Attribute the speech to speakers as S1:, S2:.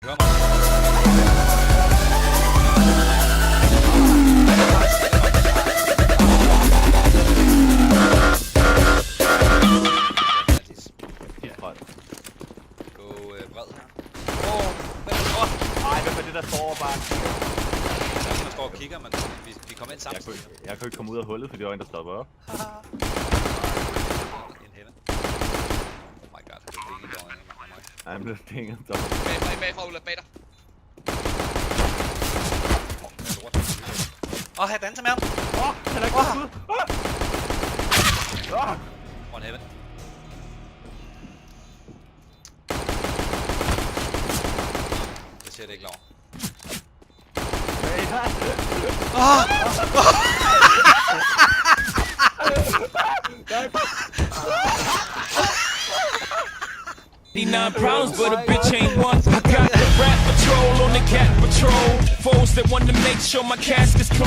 S1: Der står bare
S2: der står og kigger, men vi kommer ind sammen.
S1: Jeg kunne ikke komme ud af hullet, fordi der var en, der stopper op.
S2: En hende. Oh my god, det er ikke dårligt.
S1: I'm just pinging dog.
S3: Bagfra, Ulla, bag dig.
S2: Han danser med ham.
S1: Han er godt ud.
S2: One heaven. Det ser det ikke lov.
S4: Problems, but a bitch ain't one. I got the rap patrol on the cat patrol. Foes that want to make sure my casket's closed.